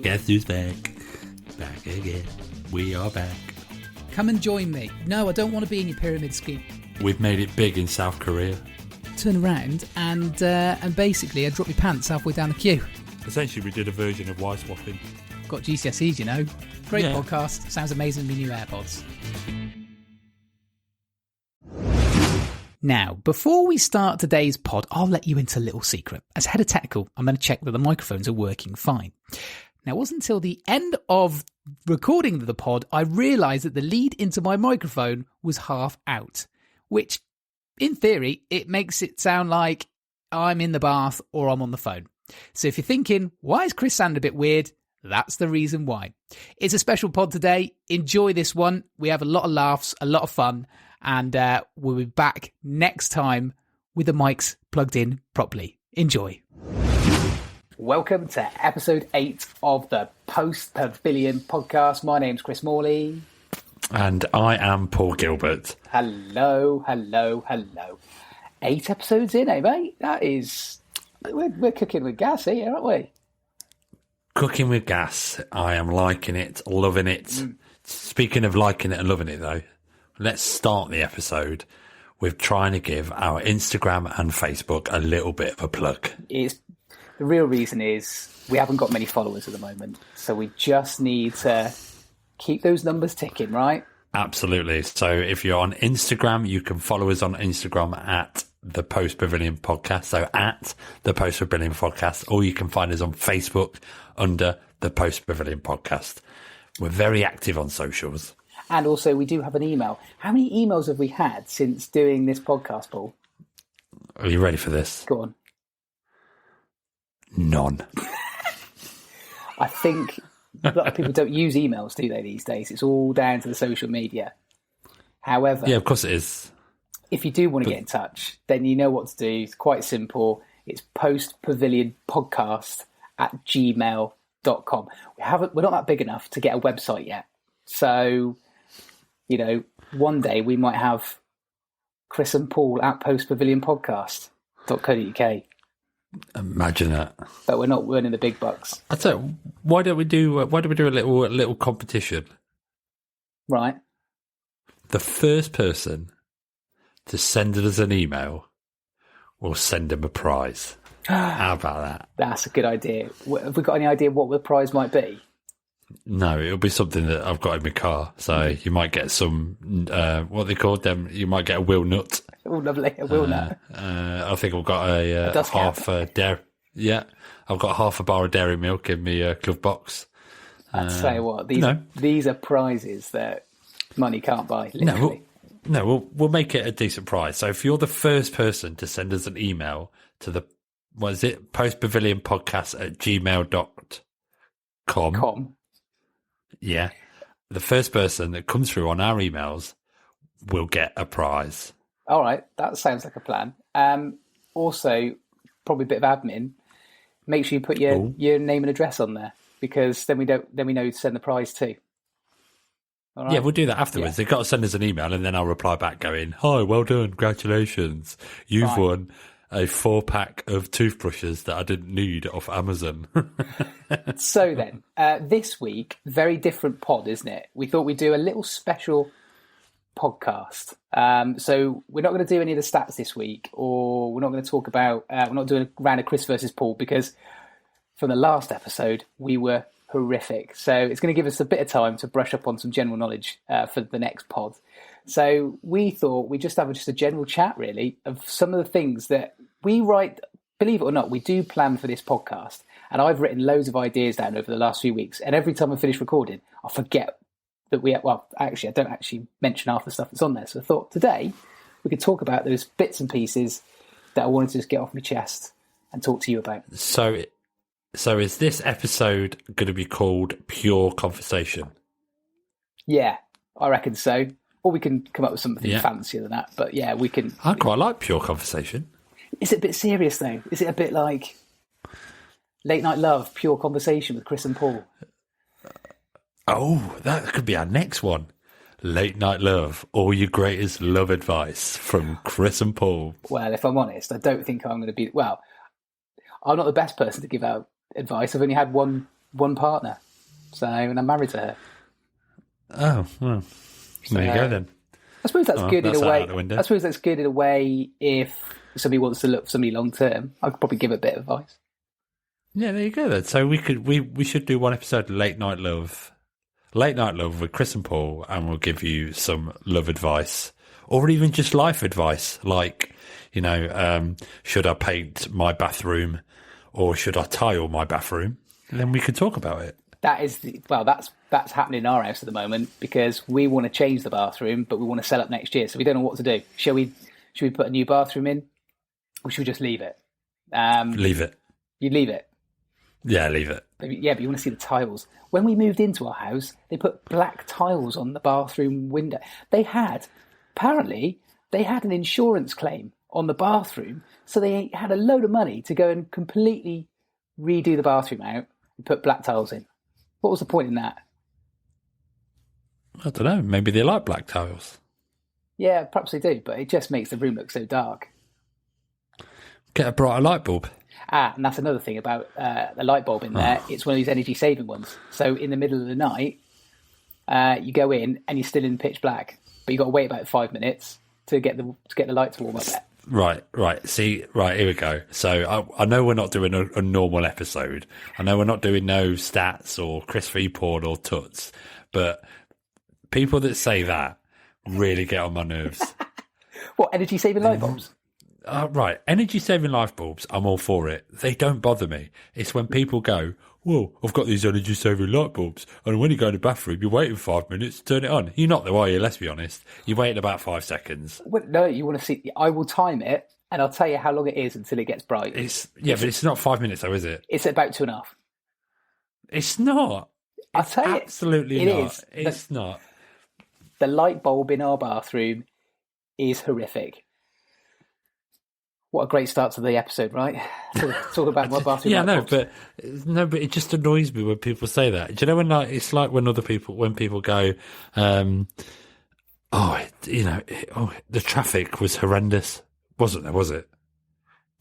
Guess who's back? Back again. We are back. Come and join me. No, I don't want to be in your pyramid scheme. We've made it big in South Korea. Turn around and basically I drop your pants halfway down the queue. Essentially, we did a version of Y swapping. Got GCSEs, you know. Great Yeah. podcast. Sounds amazing with new AirPods. Now, before we start today's pod, I'll let you into a little secret. As head of technical, I'm going to check that the microphones are working fine. Now, it wasn't until the end of recording the pod I realised that the lead into my microphone was half out, which, in theory, it makes it sound like I'm in the bath or I'm on the phone. So if you're thinking, why is Chris sound a bit weird? That's the reason why. It's a special pod today. Enjoy this one. We have a lot of laughs, a lot of fun, and we'll be back next time with the mics plugged in properly. Enjoy. Welcome to episode 8 of the Post Pavilion Podcast. My name's Chris Morley. And I am Paul Gilbert. Hello. 8 episodes in, eh, mate? That is... We're cooking with gas here, aren't we? Cooking with gas. I am liking it, loving it. Speaking of liking it and loving it, though, let's start the episode with trying to give our Instagram and Facebook a little bit of a plug. The real reason is we haven't got many followers at the moment, so we just need to keep those numbers ticking, right? Absolutely. So if you're on Instagram, you can follow us on Instagram at the Post Pavilion Podcast. So at the Post Pavilion Podcast, or you can find us on Facebook under the Post Pavilion Podcast. We're very active on socials. And also we do have an email. How many emails have we had since doing this podcast, Paul? Are you ready for this? Go on. None. I think a lot of people don't use emails, do they, these days? It's all down to the social media. However, Yeah, of course it is. if you do want to get in touch, then you know what to do. It's quite simple. It's postpavilionpodcast@gmail.com. We're not that big enough to get a website yet. So, you know, one day we might have Chris and Paul at postpavilionpodcast.co.uk. Imagine that. But we're not earning the big bucks. I tell you, why don't we do a little competition? Right. The first person to send us an email will send them a prize. How about that? That's a good idea. Have we got any idea what the prize might be? No, it'll be something that I've got in my car. So you might get some, what they called them, you might get a wheel nut. Oh, lovely. A wheel nut. I think I've got a half dairy. Yeah, I've got half a bar of dairy milk in my glove box. I'd say what, these are prizes that money can't buy, literally. We'll make it a decent prize. So if you're the first person to send us an email to the, what is it, postpavilionpodcast@gmail.com. Yeah. The first person that comes through on our emails will get a prize. All right. That sounds like a plan. Also, probably a bit of admin. Make sure you put your name and address on there, because then we know who to send the prize to. All right? Yeah, we'll do that afterwards. They've got to send us an email and then I'll reply back going, hi, well done, congratulations. You've won a 4-pack of toothbrushes that I didn't need off Amazon. So then, this week, very different pod, isn't it? We thought we'd do a little special podcast. So we're not going to do any of the stats this week, or we're not going to talk about, we're not doing a round of Chris versus Paul, because from the last episode, we were horrific. So it's going to give us a bit of time to brush up on some general knowledge for the next pod. So we thought we'd just have just a general chat, really, of some of the things that we write. Believe it or not, we do plan for this podcast. And I've written loads of ideas down over the last few weeks. And every time I finish recording, I forget that I don't actually mention half the stuff that's on there. So I thought today we could talk about those bits and pieces that I wanted to just get off my chest and talk to you about. So is this episode going to be called Pure Conversation? Yeah, I reckon so. Or we can come up with something fancier than that. But yeah, we can. I quite like Pure Conversation. Is it a bit serious, though? Is it a bit like Late Night Love, Pure Conversation with Chris and Paul? Oh, that could be our next one. Late Night Love, all your greatest love advice from Chris and Paul. Well, if I'm honest, I don't think I'm going to be... Well, I'm not the best person to give out advice. I've only had one partner, and I'm married to her. Oh, well, there you go then. I suppose that's good in a way. I suppose that's good in a way if somebody wants to look for somebody long term. I could probably give a bit of advice. Yeah, there you go then. So we should do one episode of Late Night Love with Chris and Paul, and we'll give you some love advice, or even just life advice, like, should I paint my bathroom or should I tile my bathroom? And then we could talk about it. That's happening in our house at the moment, because we want to change the bathroom, but we want to sell up next year, so we don't know what to do. Should we put a new bathroom in, or should we just leave it? Leave it. You'd leave it? Yeah, leave it. Yeah, but you want to see the tiles. When we moved into our house, they put black tiles on the bathroom window. Apparently, they had an insurance claim on the bathroom, so they had a load of money to go and completely redo the bathroom out and put black tiles in. What was the point in that? I don't know. Maybe they like black tiles. Yeah, perhaps they do, but it just makes the room look so dark. Get a brighter light bulb. And that's another thing about the light bulb in there. It's one of these energy-saving ones. So in the middle of the night, you go in and you're still in pitch black, but you've got to wait about 5 minutes to get the light to warm up there. Right. See, here we go. So I know we're not doing a normal episode. I know we're not doing no stats or Chris Freeport or Tuts, but people that say that really get on my nerves. What, energy-saving light bulbs? Right. Energy-saving light bulbs, I'm all for it. They don't bother me. It's when people go, well, I've got these energy-saving light bulbs, and when you go to the bathroom, you're waiting 5 minutes to turn it on. You're not though, are you? Let's be honest. You wait about 5 seconds. Well, no, you want to see... I will time it, and I'll tell you how long it is until it gets bright. But it's not 5 minutes though, is it? It's about 2.5. It's not. I'll tell you. Absolutely not. It's not. The light bulb in our bathroom is horrific. What a great start to the episode, right? Talk about my bathroom. Yeah, but it just annoys me when people say that. Do you know when it's like when people go, the traffic was horrendous, wasn't there? Was it?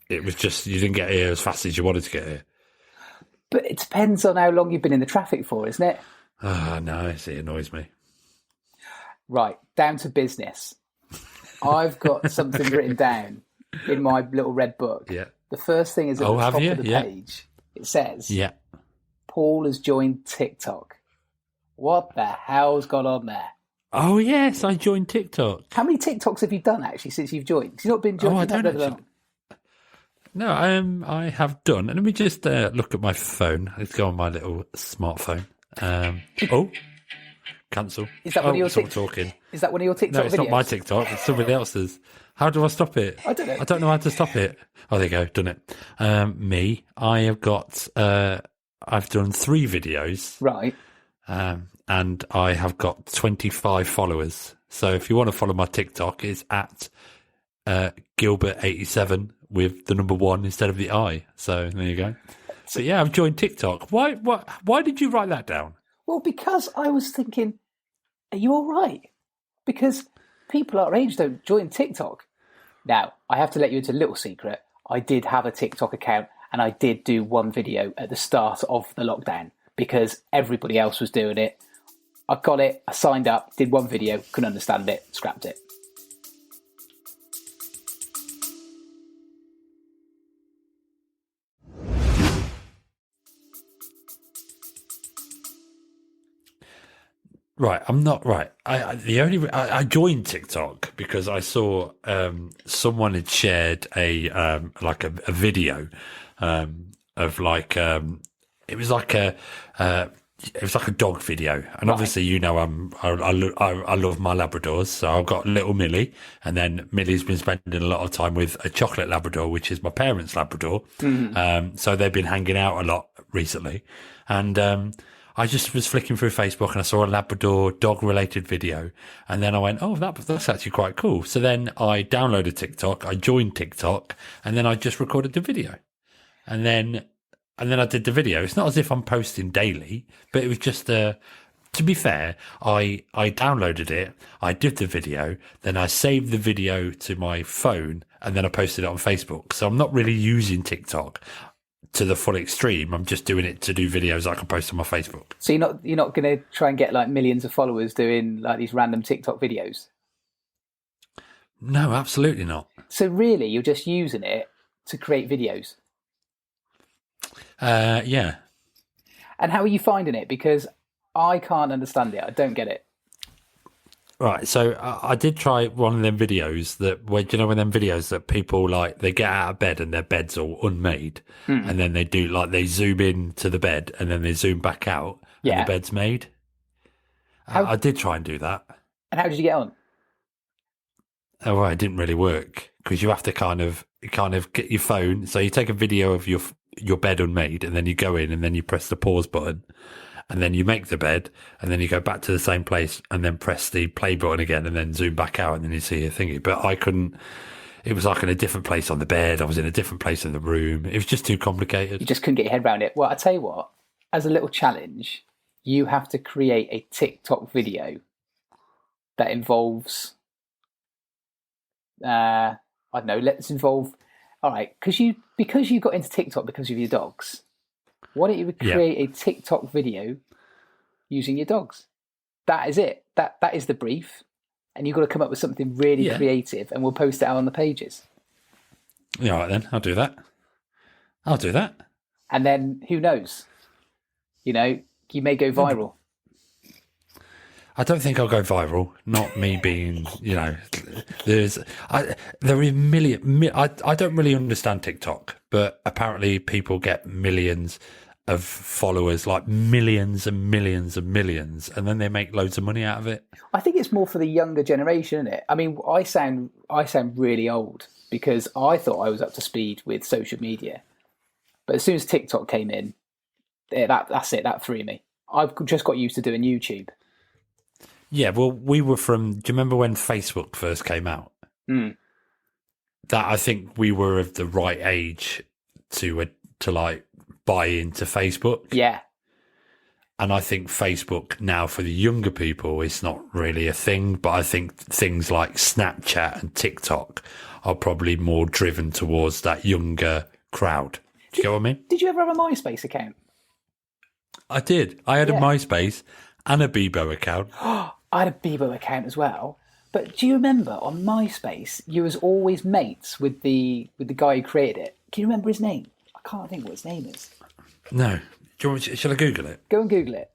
It was just you didn't get here as fast as you wanted to get here. But it depends on how long you've been in the traffic for, isn't it? No, it annoys me. Right, down to business. I've got something written down in my little red book. Yeah. The first thing is at the top of the page. It says, Paul has joined TikTok. What the hell's gone on there? Oh, yes, I joined TikTok. How many TikToks have you done, actually, since you've joined? Because you've not been joining. I don't know. No, I have done. And let me just look at my phone. Let's go on my little smartphone. Cancel. Is that one of your talking? Is that one of your TikTok videos? No, it's not my TikTok. It's somebody else's. How do I stop it? I don't know. I don't know how to stop it. Oh, there you go. Done it. Me. I have got. I've done 3 videos. Right. And I have got 25 followers. So if you want to follow my TikTok, it's at Gilbert87 with the number 1 instead of the I. So there you go. So yeah, I've joined TikTok. Why did you write that down? Well, because I was thinking, are you all right? Because people our age don't join TikTok. Now, I have to let you into a little secret. I did have a TikTok account, and I did do one video at the start of the lockdown because everybody else was doing it. I got it, I signed up, did one video, couldn't understand it, scrapped it. Right, I'm not right. I joined TikTok because I saw someone had shared a video of it was like a dog video, and obviously I love my Labradors, so I've got little Millie, and then Millie's been spending a lot of time with a chocolate Labrador, which is my parents' Labrador. Mm-hmm. So they've been hanging out a lot recently, and I just was flicking through Facebook and I saw a Labrador dog related video. And then I went, oh, that's actually quite cool. So then I downloaded TikTok, I joined TikTok, and then I just recorded the video. And then I did the video. It's not as if I'm posting daily, but it was just To be fair, I downloaded it, I did the video, then I saved the video to my phone, and then I posted it on Facebook. So I'm not really using TikTok to the full extreme. I'm just doing it to do videos I can post on my Facebook. So you're not going to try and get like millions of followers doing like these random TikTok videos? No, absolutely not. So really, you're just using it to create videos? Yeah. And how are you finding it? Because I can't understand it. I don't get it. Right, so I did try one of them videos when them videos that people like, they get out of bed and their bed's all unmade, and then they zoom in to the bed and then they zoom back out and the bed's made. I did try and do that. And how did you get on? Oh, well, it didn't really work because you have to kind of get your phone. So you take a video of your bed unmade, and then you go in and then you press the pause button. And then you make the bed, and then you go back to the same place and then press the play button again and then zoom back out and then you see your thingy. But I couldn't, it was like in a different place on the bed. I was in a different place in the room. It was just too complicated. You just couldn't get your head around it. Well, I tell you what, as a little challenge, you have to create a TikTok video that involves, I don't know, all right, because you got into TikTok because of your dogs. Why don't you create a TikTok video using your dogs? That is it. That is the brief. And you've got to come up with something really creative, and we'll post it out on the pages. Yeah, all right then. I'll do that. And then who knows? You may go viral. I don't think I'll go viral. Not me being, there are a million. I don't really understand TikTok, but apparently people get millions of followers, like millions and millions and millions, and then they make loads of money out of it. I think it's more for the younger generation, isn't it? I mean, I sound really old because I thought I was up to speed with social media, but as soon as TikTok came in, that's it. That threw me. I've just got used to doing YouTube. Yeah, well, do you remember when Facebook first came out? Mm. That I think we were of the right age to like buy into Facebook. Yeah. And I think Facebook now for the younger people is not really a thing, but I think things like Snapchat and TikTok are probably more driven towards that younger crowd. Do you get what I mean? Did you ever have a MySpace account? I did. I had a MySpace and a Bebo account. I had a Bebo account as well. But do you remember on MySpace, you was always mates with the guy who created it? Can you remember his name? I can't think what his name is. No. Shall I Google it? Go and Google it.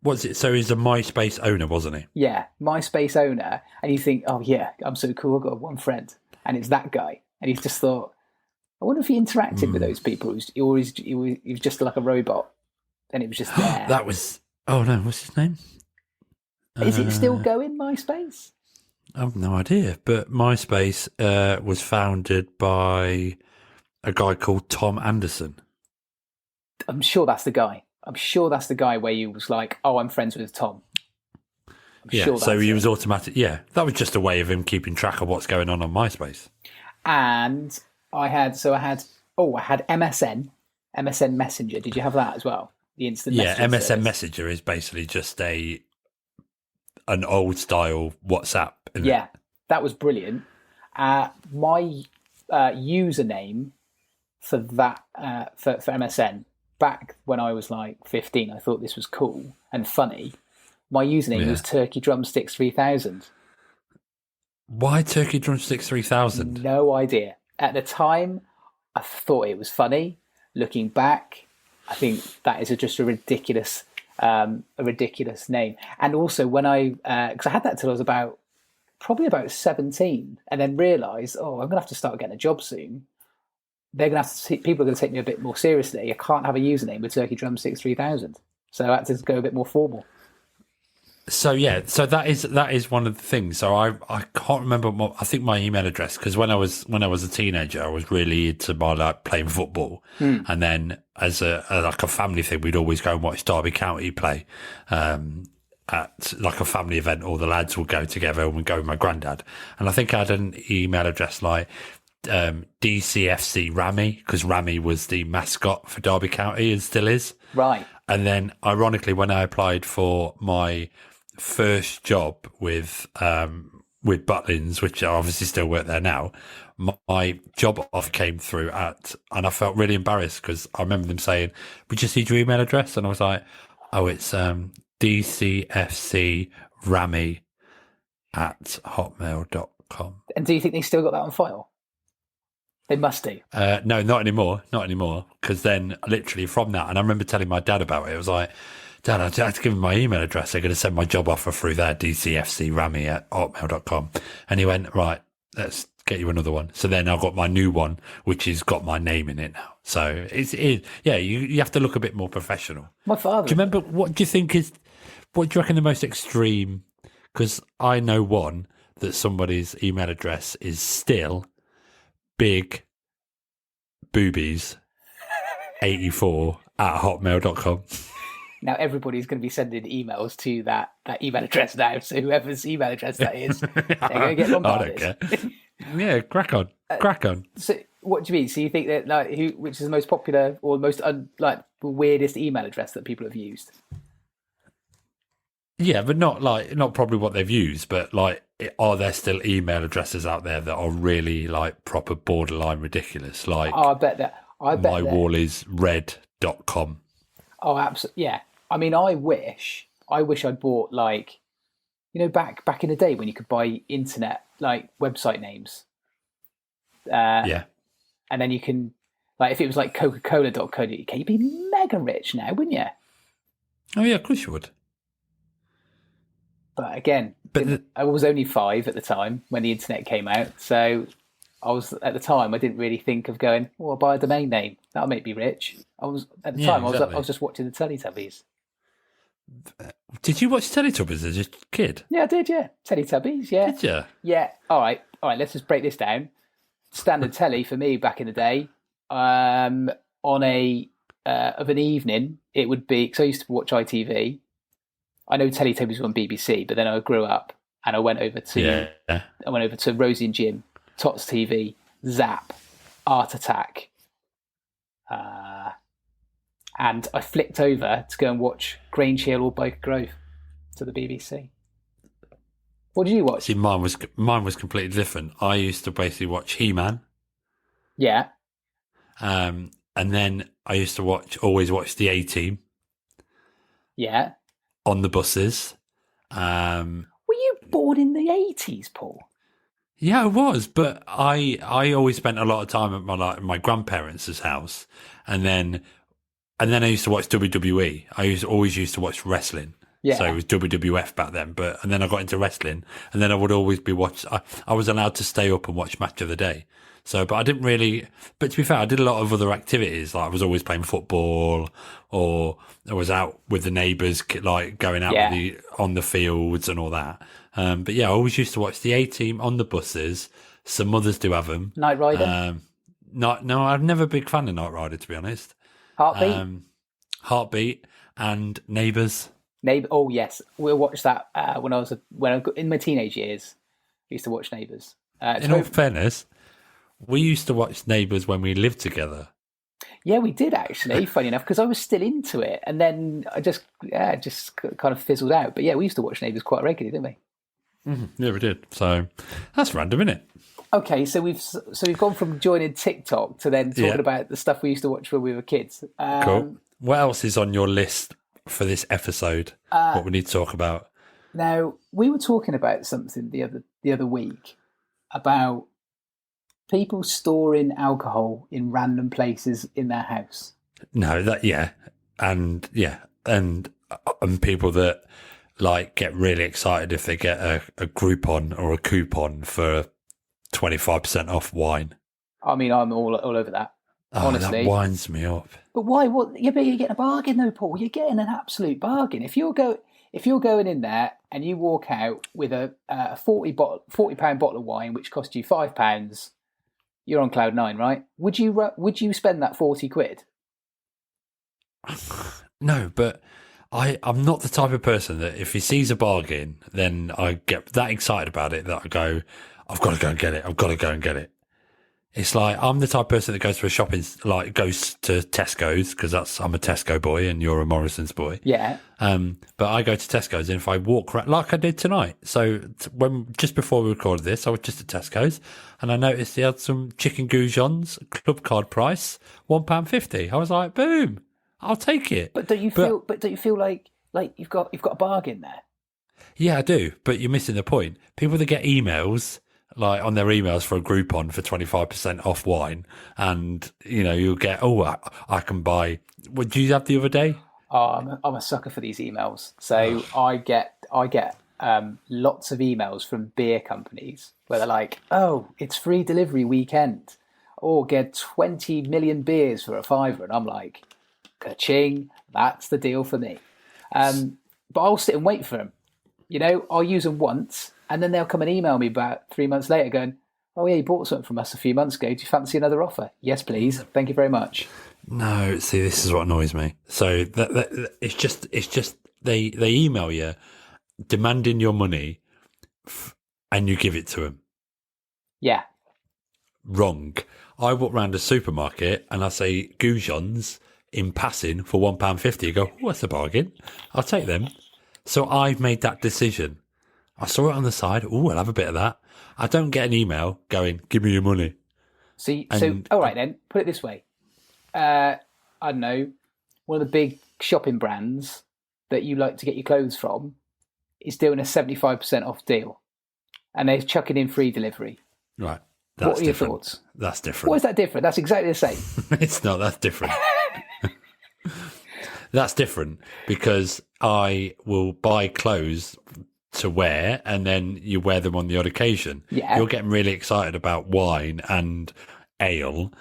What's it? So he's a MySpace owner, wasn't he? Yeah, MySpace owner. And you think, oh yeah, I'm so cool, I've got one friend. And it's that guy. And he's just thought, I wonder if he interacted with those people. He was just like a robot. And it was just there. That was... Oh, no, what's his name? Is it still going, MySpace? I have no idea. But MySpace was founded by a guy called Tom Anderson. I'm sure that's the guy. Where you was like, oh, I'm friends with Tom. So he was automatic. Yeah, that was just a way of him keeping track of what's going on MySpace. And I had MSN Messenger. Did you have that as well? The instant messaging MSN service. Messenger is basically just an old style WhatsApp. Yeah, that was brilliant. My username for that for MSN back when I was like 15, I thought this was cool and funny. My username was Turkey Drumsticks 3000. Why Turkey Drumsticks 3000? No idea. At the time, I thought it was funny. Looking back, I think that is just a ridiculous name. And also when because I had that till I was probably about 17, and then realised, I'm going to have to start getting a job soon. People are going to take me a bit more seriously. I can't have a username with Turkey Drumsticks 3000. So I had to go a bit more formal. So that is one of the things. So I can't remember. I think my email address, because when I was a teenager, I was really into playing football, and then as a family thing, we'd always go and watch Derby County play at like a family event. All the lads would go together, and we'd go with my granddad. And I think I had an email address like DCFC Rami, because Rami was the mascot for Derby County and still is. Right. And then, ironically, when I applied for my first job with Butlins, which I obviously still work there now, my job offer came through and I felt really embarrassed because I remember them saying, "We just need your email address," and I was like, "Oh, it's dcfcrami@hotmail.com." And do you think they still got that on file? They must do. No, not anymore. Not anymore. Because then, literally from that, and I remember telling my dad about it. I was like, "Dad, I had to give him my email address. They're going to send my job offer through there, dcfcrami@hotmail.com." And he went, "Right, let's get you another one." So then I got my new one, which has got my name in it now. So yeah, you have to look a bit more professional. My father. Do you remember, what do you reckon the most extreme? Because I know one that somebody's email address is still big boobies 84@hotmail.com. Now everybody's going to be sending emails to that email address now. So whoever's email address that is, they're going to get bombarded. I don't care. Yeah, crack on. So what do you mean? So you think that which is the most popular or the most the weirdest email address that people have used? Yeah, but not probably what they've used, but are there still email addresses out there that are really proper borderline ridiculous? I bet that. My wall is red.com. Oh, absolutely. Yeah. I mean, I wish I'd bought back in the day when you could buy internet website names. Yeah. And then you can if it was coca-cola.co.uk, you'd be mega rich now, wouldn't you? Oh yeah, of course you would. But again, I was only 5 at the time when the internet came out. So I didn't really think of going, I'll buy a domain name. That'll make me rich. I was just watching the Teletubbies. Did you watch Teletubbies as a kid? Yeah, I did, yeah. Teletubbies, yeah. Did you? Yeah. All right, let's just break this down. Standard telly for me back in the day, on of an evening, it would be, because I used to watch ITV. I know Teletubbies were on BBC, but then I grew up and I went over to Rosie and Jim, Tots TV, Zap, Art Attack, and I flicked over to go and watch Grange Hill or Byker Grove to the BBC. What did you watch? See, mine was completely different. I used to basically watch He-Man. Yeah. And then I used to always watch the A-Team. Yeah. On the buses. Were you born in the 80s, Paul? Yeah, I was, but I always spent a lot of time at my grandparents' house, and then I used to watch WWE. I always used to watch wrestling. Yeah. So it was WWF back then, and then I got into wrestling, and then I would always be I was allowed to stay up and watch Match of the Day. So, but I didn't really. But to be fair, I did a lot of other activities. I was always playing football, or I was out with the neighbours, going out on the fields and all that. But yeah, I always used to watch the A-Team on the buses. Some others do have them. Knight Rider. No, I'm never a big fan of Knight Rider, to be honest. Heartbeat. And Neighbours. Oh yes, we'll watch that when I got in my teenage years. I used to watch Neighbours. In all fairness, we used to watch Neighbours when we lived together. Yeah, we did actually. Funny enough, because I was still into it, and then I just kind of fizzled out. But yeah, we used to watch Neighbours quite regularly, didn't we? Mm-hmm. Yeah, we did. So that's random, isn't it? Okay, so we've gone from joining TikTok to then talking about the stuff we used to watch when we were kids. Cool. What else is on your list for this episode? What we need to talk about? Now, we were talking about something the other week about people storing alcohol in random places in their house. No, and people that get really excited if they get a Groupon or a coupon for 25% off wine. I mean, I'm all over that. Honestly, that winds me up. But why? What? You're getting a bargain, though, Paul. You're getting an absolute bargain. If you're going in there and you walk out with a £40 bottle of wine, which cost you £5, you're on cloud nine, right? Would you spend that 40 quid? No, but I'm not the type of person that if he sees a bargain, then I get that excited about it that I go, I've got to go and get it. I've got to go and get it. It's like I'm the type of person that goes to a shopping, like goes to Tesco's because I'm a Tesco boy and you're a Morrison's boy. Yeah. But I go to Tesco's and if I walk around, like I did tonight. So just before we recorded this, I was just at Tesco's and I noticed they had some chicken goujons, club card price, £1.50. I was like, boom, I'll take it. But don't you feel like you've got a bargain there? Yeah, I do. But you're missing the point. People that get emails, like on their emails for a Groupon for 25% off wine, and you'll get, I can buy. What did you have the other day? Oh, I'm a sucker for these emails. So I get lots of emails from beer companies where they're like, "Oh, it's free delivery weekend," or "Get 20 million beers for £5," and I'm like, "Ka-ching! That's the deal for me." But I'll sit and wait for them. I'll use them once, and then they'll come and email me about 3 months later going, "Oh yeah, you bought something from us a few months ago. Do you fancy another offer?" "Yes, please. Thank you very much." No, see, this is what annoys me. So it's just they email you demanding your money, and you give it to them. Yeah. Wrong. I walk around a supermarket and I say goujons in passing for £1.50. You go, "Oh, that's a bargain. I'll take them." So I've made that decision. I saw it on the side. Oh, I'll have a bit of that. I don't get an email going, "Give me your money." So all right then, put it this way. I don't know, one of the big shopping brands that you like to get your clothes from is doing a 75% off deal, and they're chucking in free delivery. Right. What are your thoughts? That's different. What is that different? That's exactly the same. It's not. That's different. That's different because I will buy clothes to wear and then you wear them on the odd occasion. Yeah. You're getting really excited about wine and ale.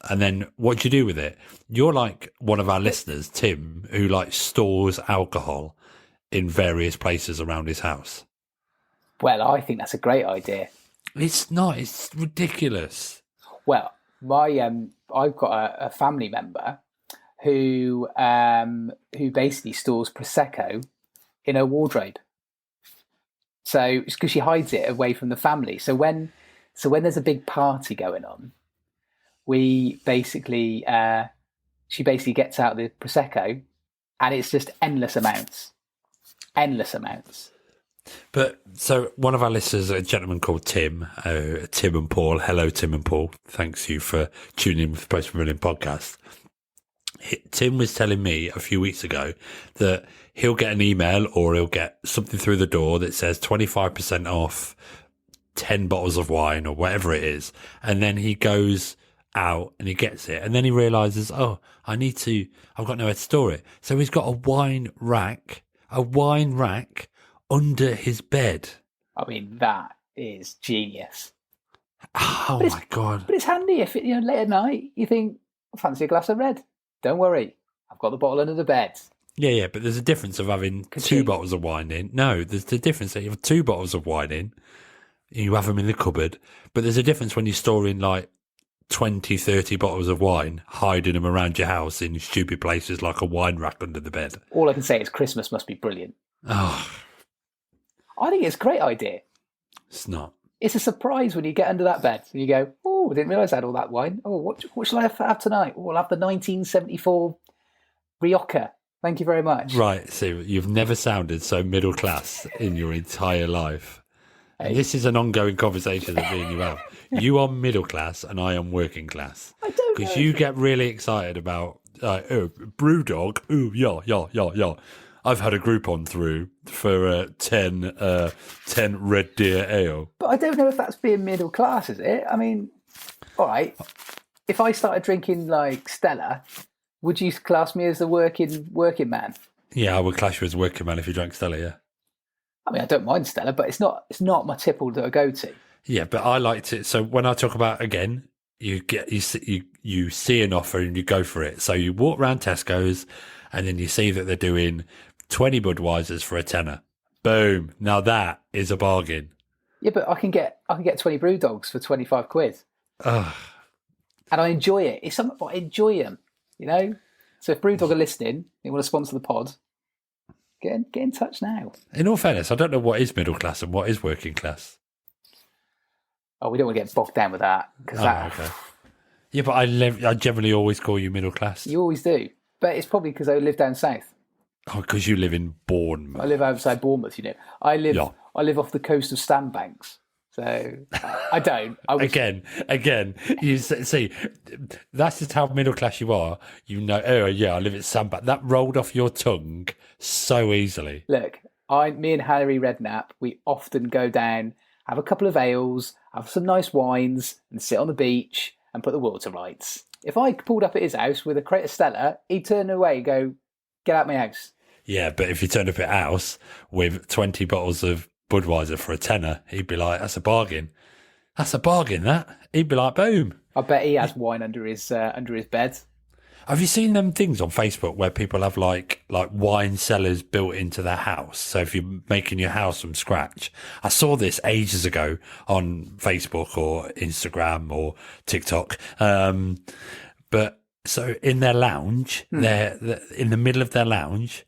And then what do you do with it? You're like one of our listeners, Tim, who like stores alcohol in various places around his house. Well, I think that's a great idea. It's not. It's ridiculous. Well, I've got a family member who basically stores Prosecco in her wardrobe. So it's because she hides it away from the family. So when there's a big party going on, she basically gets out the Prosecco, and it's just endless amounts. But so one of our listeners, a gentleman called Tim, Tim and Paul. Hello, Tim and Paul. Thanks you for tuning in for the Post Pavilion Podcast. Tim was telling me a few weeks ago that he'll get an email or he'll get something through the door that says 25% off 10 bottles of wine or whatever it is. And then he goes out and he gets it. And then he realizes, I've got nowhere to store it. So he's got a wine rack under his bed. I mean, that is genius. Oh my God. But it's handy if, late at night, you think, "I fancy a glass of red." Don't worry, I've got the bottle under the bed. Yeah, but there's a difference of having two bottles of wine in. No, there's the difference that you have 2 bottles of wine in, you have them in the cupboard, but there's a difference when you're storing like 20, 30 bottles of wine, hiding them around your house in stupid places like a wine rack under the bed. All I can say is Christmas must be brilliant. Oh. I think it's a great idea. It's not. It's a surprise when you get under that bed and you go, "Oh, I didn't realise I had all that wine. Oh, what shall I have tonight? Oh, I'll have the 1974 Rioja. Thank you very much." Right, so you've never sounded so middle class in your entire life. And this is an ongoing conversation that me and you have. You are middle class and I am working class. I don't know. Because you get really excited about, Brewdog. Ooh, yeah. I've had a Groupon through for 10 Red Deer Ale. But I don't know if that's being middle class, is it? I mean, all right. If I started drinking like Stella, would you class me as a working man? Yeah, I would class you as a working man if you drank Stella, yeah. I mean, I don't mind Stella, but it's not my tipple that I go to. Yeah, but I liked it. So when I talk about, again, you see an offer and you go for it. So you walk around Tesco's and then you see that they're doing 20 Budweisers for a tenner. Boom. Now that is a bargain. Yeah, but I can get 20 brew dogs for 25 quid. Ugh. And I enjoy it. It's something I enjoy them, So if Brewdog are listening, they want to sponsor the pod, get in touch now. In all fairness, I don't know what is middle class and what is working class. Oh, we don't want to get bogged down with that. Okay. Yeah, but I generally always call you middle class. You always do. But it's probably because I live down south. Oh, because you live in Bournemouth. I live outside Bournemouth, I live off the coast of Sandbanks. So I don't. Again, you see, that's just how middle class you are. Oh yeah, I live at Sandbank. That rolled off your tongue so easily. Look, me and Harry Redknapp, we often go down, have a couple of ales, have some nice wines, and sit on the beach and put the world to rights. If I pulled up at his house with a crate of Stella, he'd turn away and go, "Get out my house." Yeah, but if you turned up at house with 20 bottles of Budweiser for a tenner, he'd be like, "That's a bargain. That's a bargain, that." He'd be like, "Boom." I bet he has wine under his bed. Have you seen them things on Facebook where people have like wine cellars built into their house? So if you're making your house from scratch, I saw this ages ago on Facebook or Instagram or TikTok. But so in their lounge, they're in the middle of their lounge.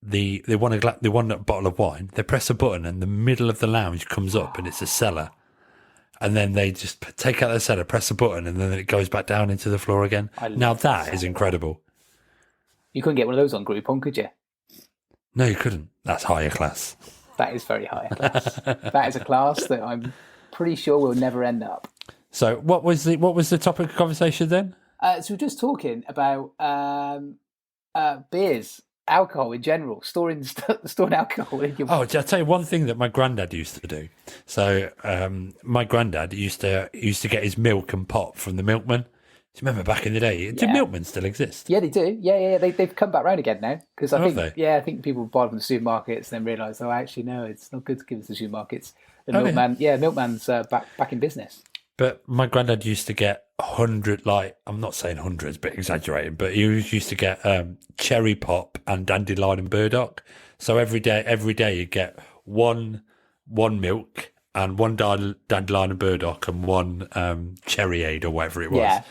They want a bottle of wine. They press a button, and the middle of the lounge comes up, and it's a cellar. And then they just take out the cellar, press a button, and then it goes back down into the floor again. Now that is incredible. You couldn't get one of those on Groupon, could you? No, you couldn't. That's higher class. That is very higher class. That is a class that I'm pretty sure will never end up. So, what was the topic of conversation then? So we're just talking about beers. Alcohol in general, storing alcohol in your... Oh, I'll tell you one thing that my granddad used to do. So my granddad used to get his milk and pop from the milkman. Do you remember back in the day? Do milkmen still exist? Yeah, they do. Yeah. They've come back round again now because I think people buy them from the supermarkets and then realise, oh, actually no, it's not good to give us the supermarkets. The milkman, milkman's back in business. But my granddad used to get 100, I'm not saying hundreds, but exaggerating, but he used to get cherry pop and dandelion and burdock. So every day you get one milk and one dandelion and burdock and one cherry aid or whatever it was. Yeah.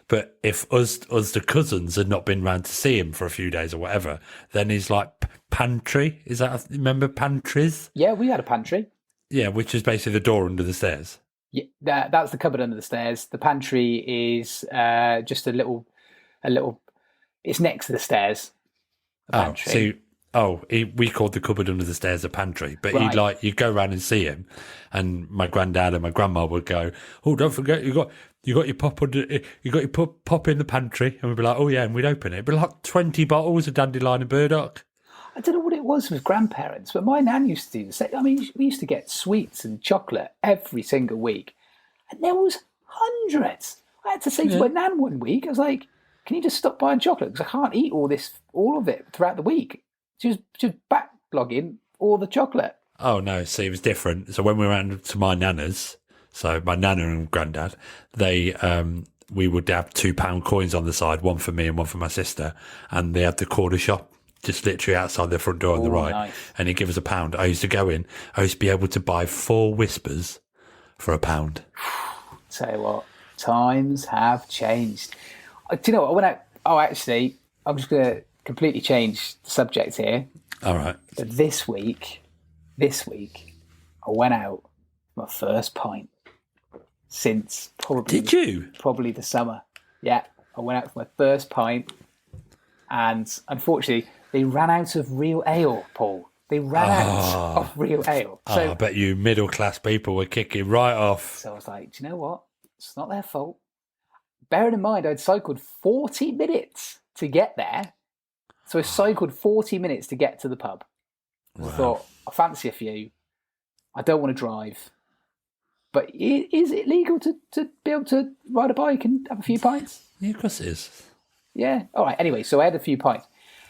But if us the cousins had not been round to see him for a few days or whatever, then he's like pantry. Remember pantries? Yeah, we had a pantry. Yeah, which is basically the door under the stairs. Yeah, that's the cupboard under the stairs. The pantry is just a little. It's next to the stairs. We called the cupboard under the stairs a pantry, but right. You'd go around and see him, and my granddad and my grandma would go, "Oh, don't forget you got your pop pop in the pantry," and we'd be like, "Oh yeah," and we'd open it. It'd be like 20 bottles of dandelion and burdock. I don't know what it was with grandparents, but my nan used to do the same. I mean, we used to get sweets and chocolate every single week, and there was hundreds. I had to say to my nan one week, I was like, "Can you just stop buying chocolate? Because I can't eat all of it throughout the week." She was backlogging all the chocolate. Oh no, see, it was different. So when we went to my nana's, so my nana and granddad, we would have £2 coins on the side, one for me and one for my sister, and they had the corner shop just literally outside the front door on the right. Nice. And he'd give us £1. I used to go in. I used to be able to buy 4 Whispers for £1. Tell you what, times have changed. Do you know what? I went out. Oh, actually, I'm just going to completely change the subject here. All right. But this week, I went out for my first pint since probably. Did you? Probably the summer. Yeah, I went out for my first pint, and unfortunately, they ran out of real ale, Paul. They ran out of real ale. So, I bet you middle class people were kicking right off. So I was like, do you know what? It's not their fault. Bearing in mind, I'd cycled 40 minutes to get there. So I cycled 40 minutes to get to the pub. Wow. I thought, I fancy a few. I don't want to drive. But is it legal to be able to ride a bike and have a few pints? Yeah, of course it is. Yeah. All right. Anyway, so I had a few pints.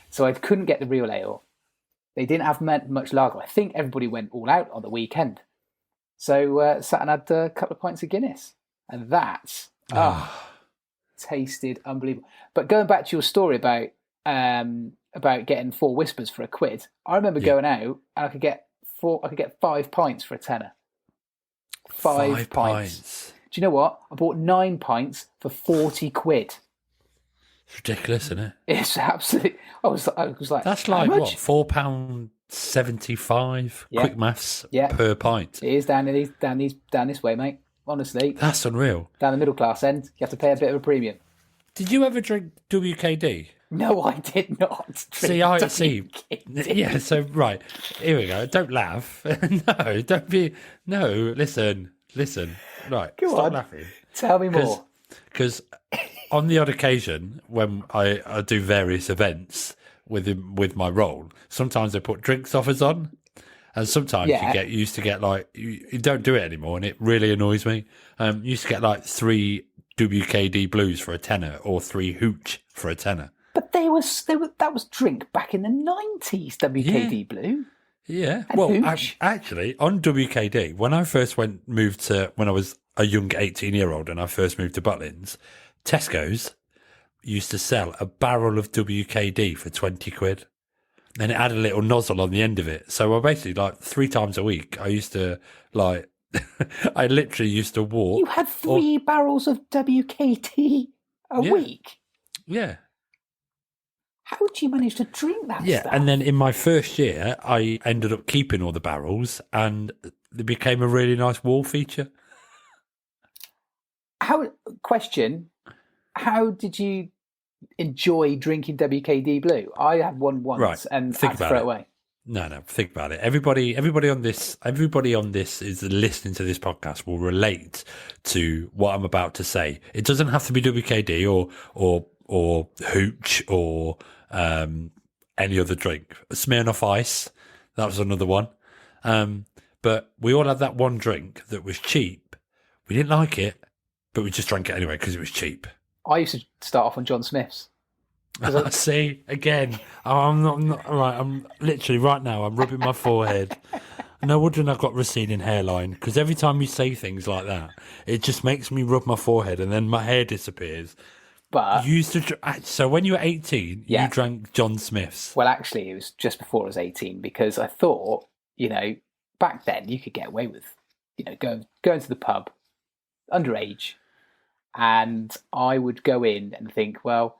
So I couldn't get the real ale. They didn't have much lager. I think everybody went all out on the weekend. So sat and had a couple of pints of Guinness. And that tasted unbelievable. But going back to your story about getting 4 Whispers for £1, I remember going out and I could get 5 pints for a tenner. 5 pints. Do you know what? I bought 9 pints for £40. It's ridiculous, isn't it? It's absolutely. I was like, that's like what, £4.75? Yeah. Quick maths per pint. It is down this way, mate. honestly. That's unreal. Down the middle class end, you have to pay a bit of a premium. Did you ever drink WKD? No, I did not. See. Yeah, so, right. Here we go. Don't laugh. No, don't be... No, listen. Right, stop laughing. Tell me more. Because on the odd occasion, when I do various events with my role, sometimes I put drinks offers on. And sometimes you used to get like, you don't do it anymore, and it really annoys me. You used to get like 3 WKD blues for a tenner or 3 hooch for a tenner. But that was drink back in the 90s, WKD Blue. Yeah. And well, hooch. actually, on WKD, when I first when I was a young 18-year-old and I first moved to Butlins, Tesco's used to sell a barrel of WKD for 20 quid. And it had a little nozzle on the end of it. So I basically, like, 3 times a week, I used to, like, I literally used to walk. You had 3 barrels of WKD a week? Yeah. How did you manage to drink that stuff? And then in my first year, I ended up keeping all the barrels, and it became a really nice wall feature. How did you enjoy drinking WKD Blue? I had one once and had to throw it away. No, think about it. Everybody on this is listening to this podcast will relate to what I'm about to say. It doesn't have to be WKD or hooch or any other drink. Smirnoff Ice, that was another one. But we all had that one drink that was cheap. We didn't like it, but we just drank it anyway because it was cheap. I used to start off on John Smith's. See, again, I'm not right. I'm literally right now, I'm rubbing my forehead. No wonder I've got receding hairline, because every time you say things like that, it just makes me rub my forehead and then my hair disappears. But you used to, so when you were 18, you drank John Smith's. Well, actually, it was just before I was 18, because I thought, back then you could get away with, going to the pub, underage, and I would go in and think, well,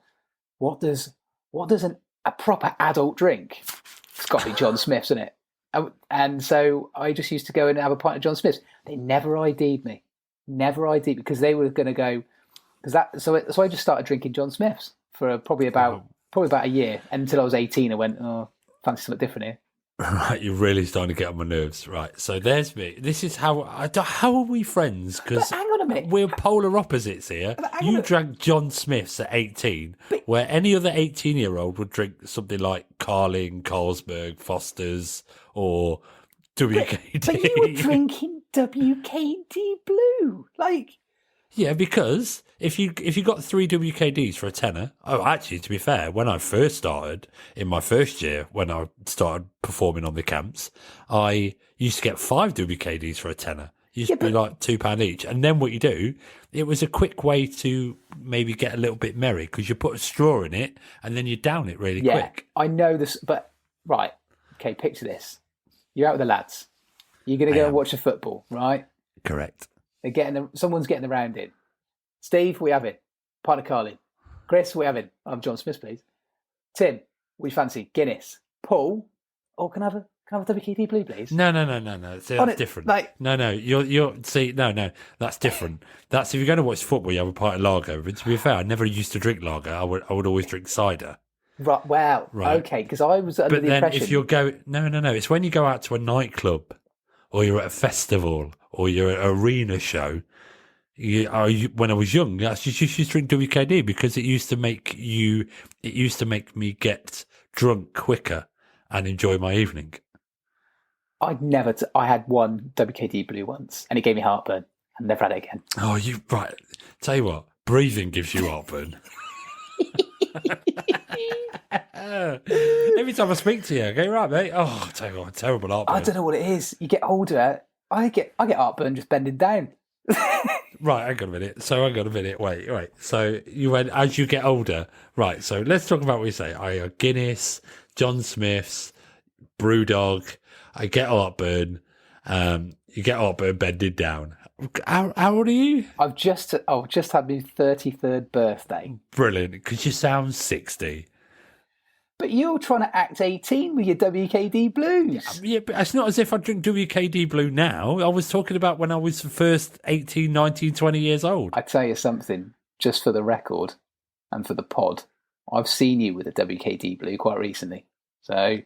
what does a proper adult drink? It's got to be John Smith's, isn't it? And so I just used to go and have a pint of John Smith's. They never ID'd me, because they were going to go. So I just started drinking John Smith's for probably about a year, until I was 18. I went, fancy something different here. Right, you're really starting to get on my nerves. Right, so there's me. This is how are we friends? Because hang on a minute, we're polar opposites here. You drank John Smith's at 18, where any other 18-year-old would drink something like Carling, Carlsberg, Foster's, or WKD. But you were drinking WKD Blue, like. Yeah, because if you got 3 WKDs for a tenner, actually, to be fair, when I first started, in my first year, when I started performing on the camps, I used to get 5 WKDs for a tenner. It used to be like £2 each. And then what you do, it was a quick way to maybe get a little bit merry, because you put a straw in it and then you down it really quick. I know this, but right. Okay, picture this. You're out with the lads. You're going to go and watch the football, right? Correct. Someone's getting the round in. Steve, we have it. Pint of Carling. Chris, we have it. I'm John Smith, please. Tim, we fancy Guinness. Paul, can I have a WKD Blue, please? No. See, that's different. No. That's different. That's if you're going to watch football, you have a pint of lager. But to be fair, I never used to drink lager. I would always drink cider. Right. Well, right. Okay, because I was under the impression. If you're going, no. It's when you go out to a nightclub, or you're at a festival, or you're at an arena show. When I was young, I just used to drink WKD because it used to make me get drunk quicker and enjoy my evening. I had one WKD Blue once, and it gave me heartburn. I never had it again. Oh, right. Tell you what, breathing gives you heartburn. Every time I speak to you, I go, right, mate. Oh, tell you what, terrible heartburn. I don't know what it is. You get older. I get heartburn just bending down. Right, hang on a minute. Wait. So you went as you get older. Right, so let's talk about what you say. I Guinness, John Smith's, Brewdog. I get heartburn. You get heartburn bending down. How old are you? I've just had my 33rd birthday. Brilliant, because you sound 60. But you're trying to act 18 with your WKD blues. Yeah, but it's not as if I drink WKD Blue now. I was talking about when I was first 18, 19, 20 years old. I tell you something, just for the record and for the pod, I've seen you with a WKD Blue quite recently. So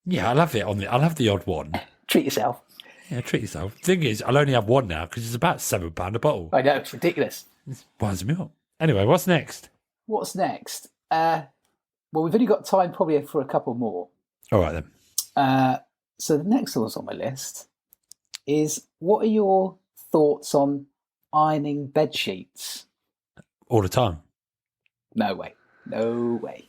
yeah, I'll have the odd one. Treat yourself. Yeah, treat yourself. Thing is, I'll only have one now because it's about £7 a bottle. I know, it's ridiculous. It winds me up. Anyway, what's next? What's next? Well, we've only got time probably for a couple more. All right, then. So the next one on my list is, what are your thoughts on ironing bed sheets? All the time. No way. No way.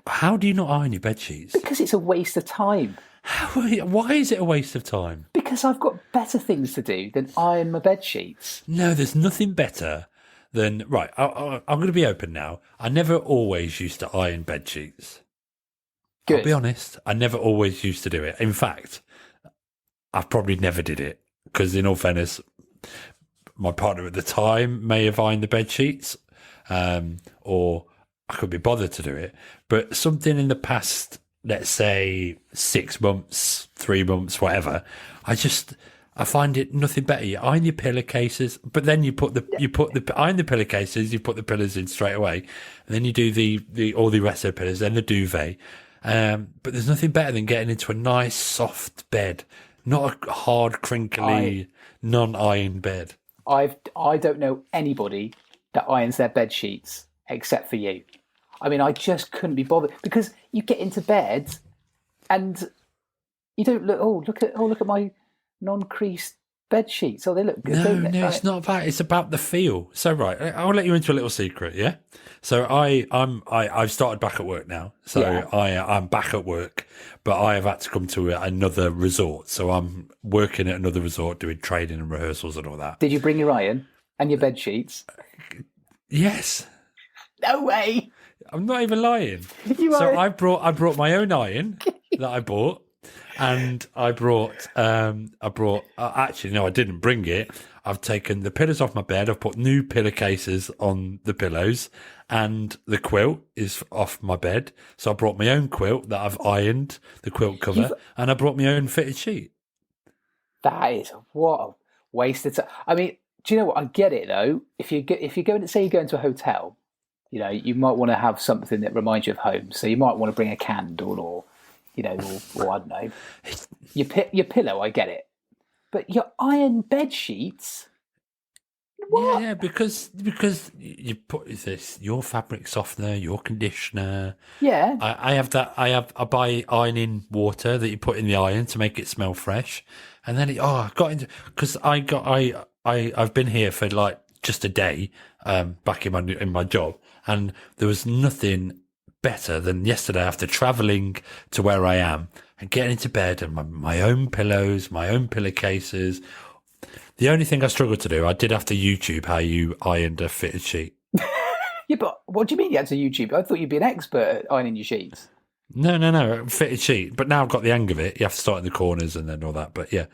How do you not iron your bed sheets? Because it's a waste of time. Why is it a waste of time? Because I've got better things to do than iron my bed sheets. No, there's nothing better than... Right, I'm going to be open now. I never always used to iron bed sheets. Good. I'll be honest, I never always used to do it. In fact, I probably never did it. Because in all fairness, my partner at the time may have ironed the bed sheets. Or I could be bothered to do it. But something in the past, let's say 6 months, 3 months, whatever, I find it nothing better. You iron your pillowcases, but then you iron the pillowcases, you put the pillows in straight away, and then you do all the rest of the pillows, then the duvet. But there's nothing better than getting into a nice soft bed, not a hard, crinkly, non-ironed bed. I don't know anybody that irons their bed sheets except for you. I mean, I just couldn't be bothered, because you get into bed and you don't look at my non-creased bed sheets. Oh, they look good. Don't they? No, it's not that. It's about the feel. So, right, I'll let you into a little secret. Yeah. So I've started back at work now. So yeah. I'm back at work, but I have had to come to another resort. So I'm working at another resort doing training and rehearsals and all that. Did you bring your iron and your bed sheets? Yes. No way. I'm not even lying. I brought my own iron that I bought. And I actually, no, I didn't bring it. I've taken the pillows off my bed. I've put new pillowcases on the pillows, and the quilt is off my bed. So I brought my own quilt that I've ironed, the quilt cover, and I brought my own fitted sheet. That is, what a waste of time. I mean, do you know what? I get it though. If you're going to say you go into a hotel, you know, you might want to have something that reminds you of home. So you might want to bring a candle or I don't know, your pillow. I get it, but your iron bed sheets. What? Yeah, because you put your fabric softener, your conditioner. Yeah, I have that. I buy ironing water that you put in the iron to make it smell fresh, and then I got into, because I've been here for like just a day, back in my job, and there was nothing better than yesterday after travelling to where I am and getting into bed and my own pillows, my own pillowcases. The only thing I struggled to do, I did have to YouTube how you ironed a fitted sheet. Yeah, but what do you mean you had to YouTube? I thought you'd be an expert at ironing your sheets. No, fitted sheet. But now I've got the hang of it. You have to start in the corners and then all that. But yeah,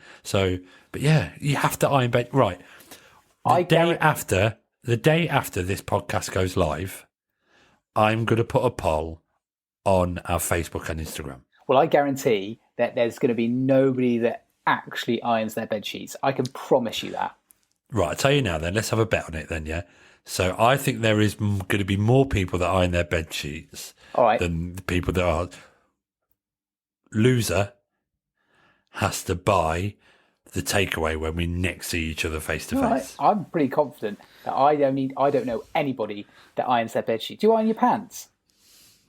you have to iron bed. Right. The day after this podcast goes live, I'm going to put a poll on our Facebook and Instagram. Well, I guarantee that there's going to be nobody that actually irons their bed sheets. I can promise you that. Right, I'll tell you now then. Let's have a bet on it then, yeah? So I think there is going to be more people that iron their bed sheets than the people that are. Loser has to buy the takeaway when we next see each other face to face. I'm pretty confident that I don't know anybody that irons their bed sheet. Do you iron your pants?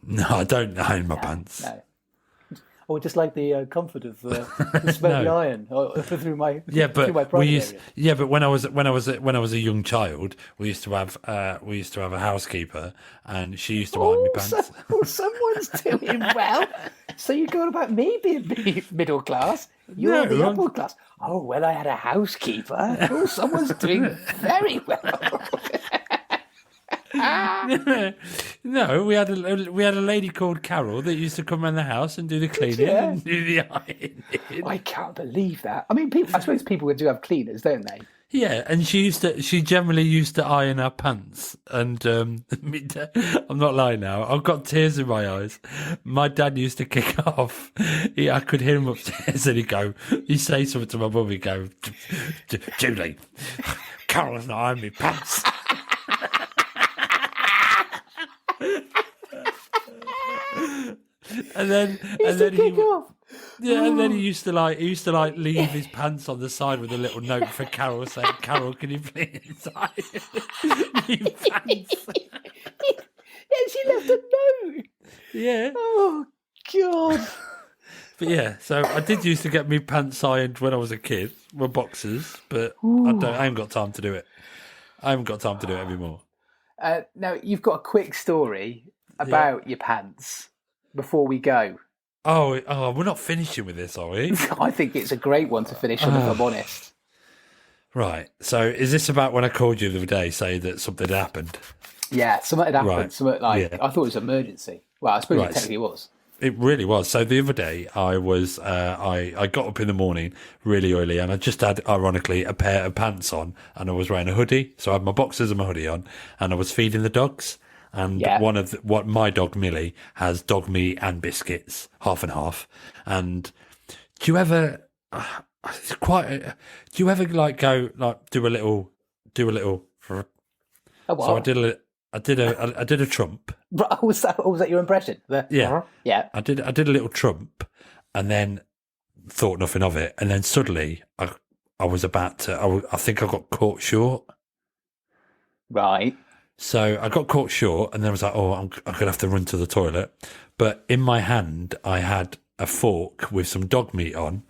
No, I don't iron my pants. No. Or just like the comfort of the smell of the iron through my private area. But when I was a young child, we used to have a housekeeper, and she used to iron my pants. Someone's doing well. So you're going about me being middle class. You're the upper class. Oh well, I had a housekeeper. Oh, someone's doing very well. No, we had a lady called Carol that used to come around the house and do the cleaning and do the ironing. I can't believe that. I mean, I suppose people do have cleaners, don't they? Yeah, and she generally used to iron our pants. And I'm not lying now. I've got tears in my eyes. My dad used to kick off. I could hear him upstairs, and he'd say something to my mum. He'd go, Julie, Carol's not ironing my pants. And then he used to leave his pants on the side with a little note for Carol saying, "Carol, can you please iron your pants?" Yeah, she left a note. Yeah. Oh God. But yeah, so I did used to get me pants ironed when I was a kid, my boxers, but I haven't got time to do it. I haven't got time to do it anymore. Now you've got a quick story about your pants before we go. Oh, we're not finishing with this, are we? I think it's a great one to finish on, if I'm honest. Right. So is this about when I called you the other day saying that something had happened? Yeah, something had happened. Right. Something I thought it was an emergency. Well, I suppose it technically was. It really was. So the other day I was, I got up in the morning really early and I just had, ironically, a pair of pants on and I was wearing a hoodie. So I had my boxers and my hoodie on and I was feeding the dogs. And what my dog Millie has dog meat and biscuits, half and half. And do you ever like go like do a little? Oh, wow. So I did a trump. Was that your impression? Yeah. Yeah. I did a little trump, and then thought nothing of it, and then suddenly I was about to. I think I got caught short. Right. So I got caught short, and then I was like, "Oh, I'm going to have to run to the toilet." But in my hand, I had a fork with some dog meat on,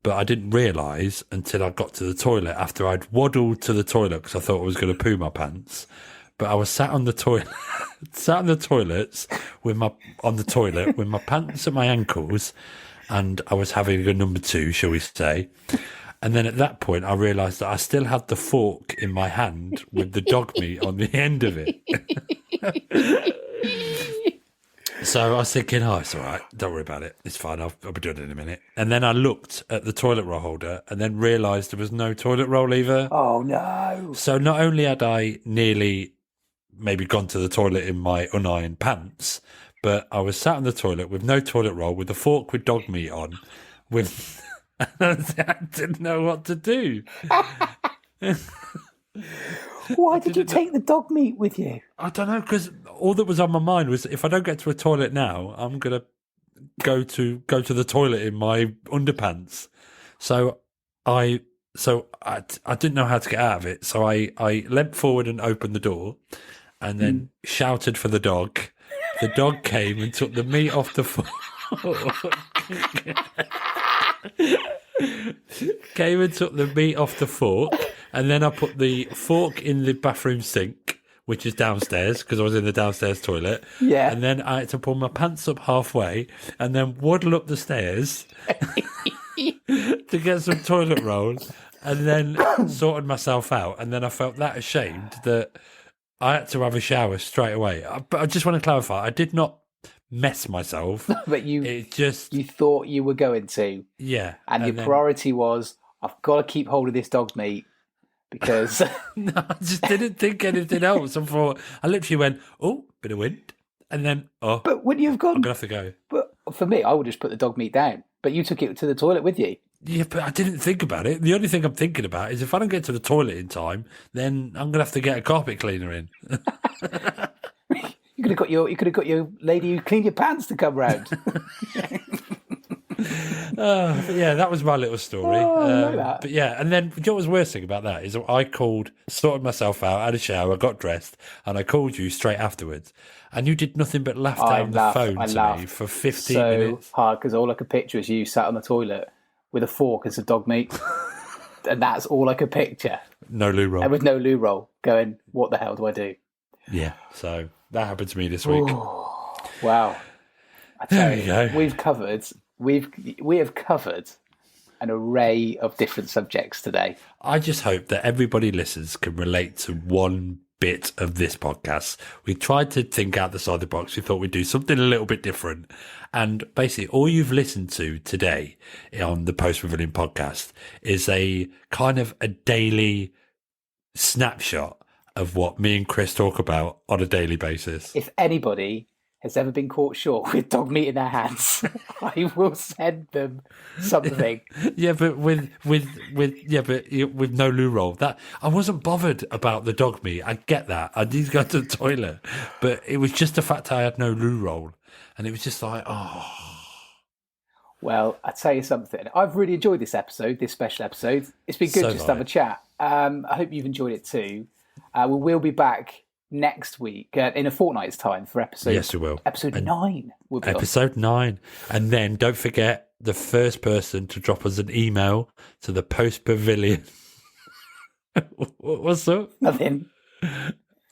but I didn't realise until I got to the toilet after I'd waddled to the toilet because I thought I was going to poo my pants. But I was sat on the toilet, with my pants at my ankles, and I was having a number two, shall we say. And then at that point, I realised that I still had the fork in my hand with the dog meat on the end of it. So I was thinking, oh, it's all right. Don't worry about it. It's fine. I'll be doing it in a minute. And then I looked at the toilet roll holder and then realised there was no toilet roll either. Oh, no. So not only had I nearly maybe gone to the toilet in my unironed pants, but I was sat on the toilet with no toilet roll, with a fork with dog meat on, with... I didn't know what to do. Why did you take the dog meat with you? I don't know, because all that was on my mind was if I don't get to a toilet now, I'm gonna go to the toilet in my underpants. So I didn't know how to get out of it. So I leant forward and opened the door, and then shouted for the dog. The dog came and took the meat off the fork. Came and took the meat off the fork, and then I put the fork in the bathroom sink, which is downstairs because I was in the downstairs toilet. Yeah. And then I had to pull my pants up halfway and then waddle up the stairs to get some toilet roll, and then sorted myself out. And then I felt that ashamed that I had to have a shower straight away. But I just want to clarify, I did not mess myself. But you thought you were going to. Yeah. And your priority was, I've got to keep hold of this dog's meat because... No, I just didn't think anything else. I literally went, oh, bit of wind. And then, But wouldn't you have gone... I'm going to have to go. But for me, I would just put the dog meat down. But you took it to the toilet with you. Yeah, but I didn't think about it. The only thing I'm thinking about is if I don't get to the toilet in time, then I'm going to have to get a carpet cleaner in. You could have got your lady who cleaned your pants to come round. Yeah, that was my little story. Oh, I like that. But yeah, and then you know what was the worst thing about that is I called, sorted myself out, had a shower, got dressed, and I called you straight afterwards. And you did nothing but laugh down the phone to me for 15 minutes. So hard, because all I could picture is you sat on the toilet with a fork and some dog meat. And that's all I could picture. No loo roll. And with no loo roll, going, what the hell do I do? Yeah, so that happened to me this week. Ooh, wow. I tell you, we have covered an array of different subjects today. I just hope that everybody listens can relate to one bit of this podcast. We tried to think outside the box. We thought we'd do something a little bit different. And basically all you've listened to today on the Post Pavilion podcast is a kind of a daily snapshot of what me and Chris talk about on a daily basis. If anybody has ever been caught short with dog meat in their hands, I will send them something. Yeah, but with no loo roll. That I wasn't bothered about the dog meat. I get that. I need to go to the toilet, but it was just the fact I had no loo roll, and it was just like, oh. Well, I tell you something. I've really enjoyed this episode, this special episode. It's been good just to have a chat. I hope you've enjoyed it too. We will be back next week in a fortnight's time for episode. Yes, we will. Episode 9. Will be episode 9, and then don't forget the first person to drop us an email to the Post Pavilion. What's up? Nothing.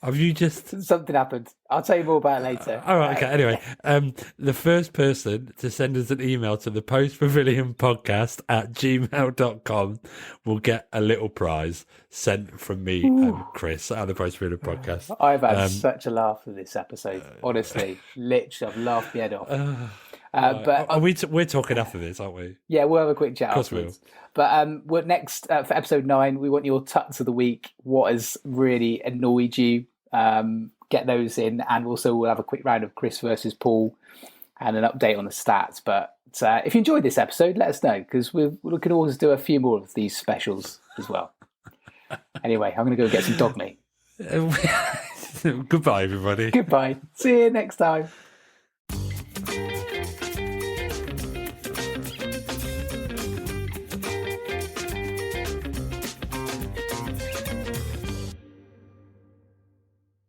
Have you just... Something happened. I'll tell you more about it later. All right, okay. Anyway, the first person to send us an email to the Post Pavilion Podcast at gmail.com will get a little prize sent from me and Chris at the Post Pavilion Podcast. I've had such a laugh with this episode. Honestly, literally, I've laughed my head off. But we're talking after this, aren't we? Yeah, we'll have a quick chat afterwards. We will. But we're next for episode 9. We want your tuts of the week. What has really annoyed you? Get those in, and also we'll have a quick round of Chris versus Paul and an update on the stats. But if you enjoyed this episode, let us know, because we can always do a few more of these specials as well. Anyway, I'm going to go get some dog meat. Goodbye, everybody. Goodbye. See you next time.